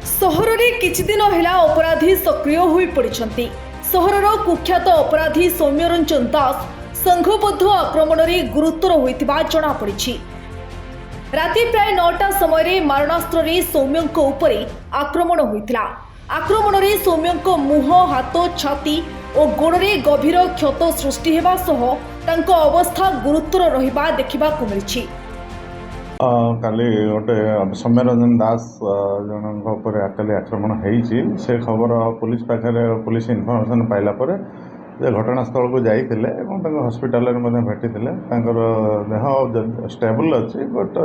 सहर में किछि दिन हेला अपराधी सक्रिय होई पड़िछंती। सहरर कुख्यात अपराधी सौम्यरंजन दास संघबद्ध आक्रमण में गुरुतर होइतिबा जणा पड़िछि। राति प्राय 9टा समय मारणास्त्र रे सौम्यंक उपरे आक्रमण होइतिला। आक्रमण में सौम्यंक मुह, हाथ, छाती और गोड़े गभीर क्षत सृष्टि हेबा सह तांको अवस्था गुरुतर रहिबा देखिबाकु मिलिछि। काली गोटे सौम्यरंजन दास जन काली आक्रमण होती से खबर पुलिस पाखे पुलिस इनफर्मेशन पाइला पर जे घटनास्थल को जाते हस्पिटाल भेटी देह स्टेबल अच्छी बट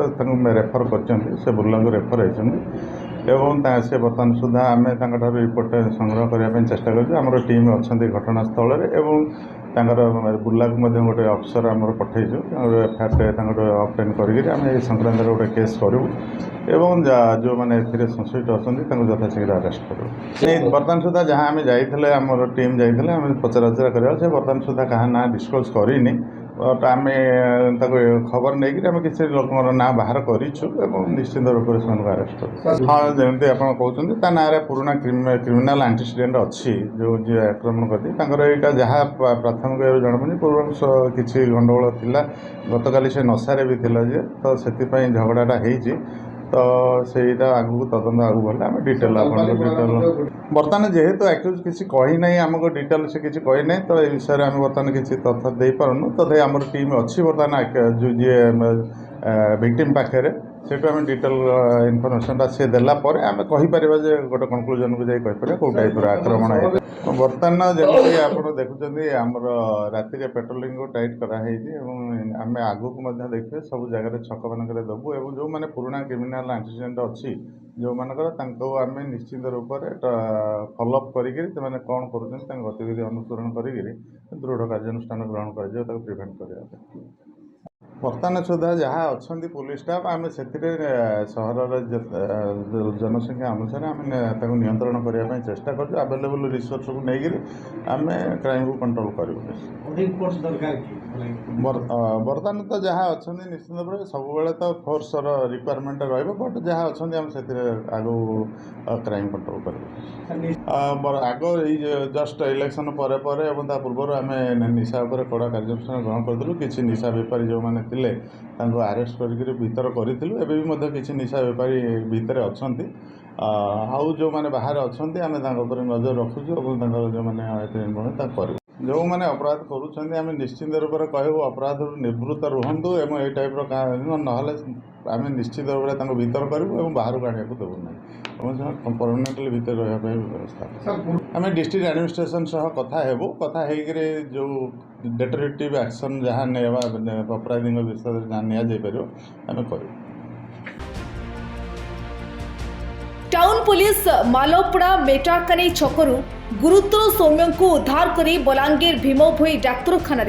रेफर कर बुर्ला को रेफर होती से बर्तमान सुधा आम रिपोर्ट संग्रह करने चेष्टा कर टीम अच्छा घटनास्थल बुर्ला को गोटे अफिसर आम पठेचु एफआईआर अबटेन कर संक्रांत गोटे केस करूँ एवं जो मैंने संश्लिष्ट अच्छा यथाशीघ्र अरेस्ट करूँ। बर्तमान सुधा जहाँ आम जाइए आम टीम जाइए आम पचराउचरा करा से बर्तमान सुधा क्या ना डिस्क्लोज करनी बट आम खबर नहीं कि किसी लोक ना बाहर करूँ निश्चित रूप से अरेस्ट करूँ। हाँ जमी आप कहते ना पुराना क्रिमिनाल एंटीसीडेंट अच्छी जो जी आक्रमण कर जहाँ प्राथमिक जनापड़ी पूर्व किसी गंडगोल थिला गतकाली से नशारे भी थिला जे तो से झगड़ाटा होती तो सहीटा आगू तदंत आगू गले आम डिटेल बर्तमान जेहेतु एक्यूज किसी कही ना आमको डिटेल से किसी कही ना तो ये विषय में आम बर्तमान किसी तथ्य दे पारूँ तथे आम टीम अच्छी बर्तमान जो जी विक्टिम पाखे से डिटेल इनफर्मेशन सी देलापर आम कहीपर गोटे कनक्लूजन को जापर कौ टाइप आक्रमण है। बर्तमान जमी आप देखुं आमर राति पेट्रोलिंग को टाइट कराई आम आगू देखिए सब जगह छक मानक देवु और जो मैंने पुराना क्रिमिनाल एंटीसीडेंट अच्छी जो मानकर आम निश्चित रूप से फॉलोअप करके कौन कर गतिविधि अनुसरण कर दृढ़ कार्यानुष्ठान ग्रहण कर प्रिभेंट कर। बर्तमान सुधा जहाँ अच्छा पुलिस स्टाफ आम से सहर जनसंख्या अनुसार आम नियंत्रण करने चेष्टा कर अवेलेबल रिसोर्स को लेकिन आम क्राइम को कंट्रोल कर। बर्तमान तो जहाँ अच्छा निश्चित भाव सब तो फोर्सर रिक्वायरमेंट रट जहाँ अच्छा आम से आगू क्राइम कंट्रोल कर। आग जस्ट इलेक्शन पर पूर्व आम निशा कड़ा कार्यानुष्ठान ग्रहण करूँ किसी निशा बेपारी जो मैंने अरेस्ट कर किसी निशा बेपारी भितर अच्छा आउ जो मैंने बाहर अच्छा आम नजर रखुचु और जो मैंने कर जो मैंने अपराध करुँच निश्चित रूप से कहूँ अपराध निवृत्त रुहतु एवं ये टाइप ना आम निश्चित रूप से भीतर करूँ और बाहर को आने को देवु ना परमानेंटली भीतर रही व्यवस्था आम डिस्ट्रिक्ट एडमिनिस्ट्रेशन सह कथा हेबु कथा होकर जो डेटरेटिव एक्शन जहाँ अपराधी विषय जहाँ निपर आम करूँ। टाउन पुलिस मालपड़ा मेटाकानी छकरू गुरुतर सौम्य को उद्धार करी बलांगीर भीमभोई डाक्तरखाना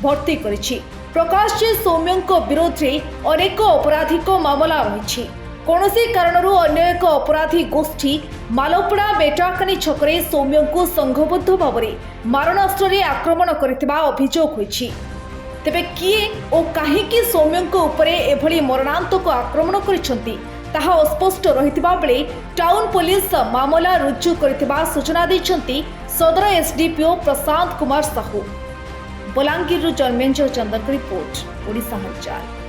भर्ती करिछि। प्रकाश जे सौम्य विरोध में अनेक अपराधिक मामला रही कौनसी कारणरू अन्य एक अपराधी गोष्ठी मालपड़ा मेटाकानी छकरे सौम्य को संघबद्ध भाव में मारणास्त्र आक्रमण करथिबा अभियोग होइछि। तेबे किए और काहेकि सौम्य उपरे एभली मरणांतक आक्रमण करिसंती ताहा अस्पष्ट रहितबा बेले टाउन पुलिस मामला रुजु करथिबा सूचना दैछंती सदर एसडीपीओ प्रशांत कुमार साहू। बलांगीर जन्मेंजर चंदन रिपोर्ट ओडिशा हलचल।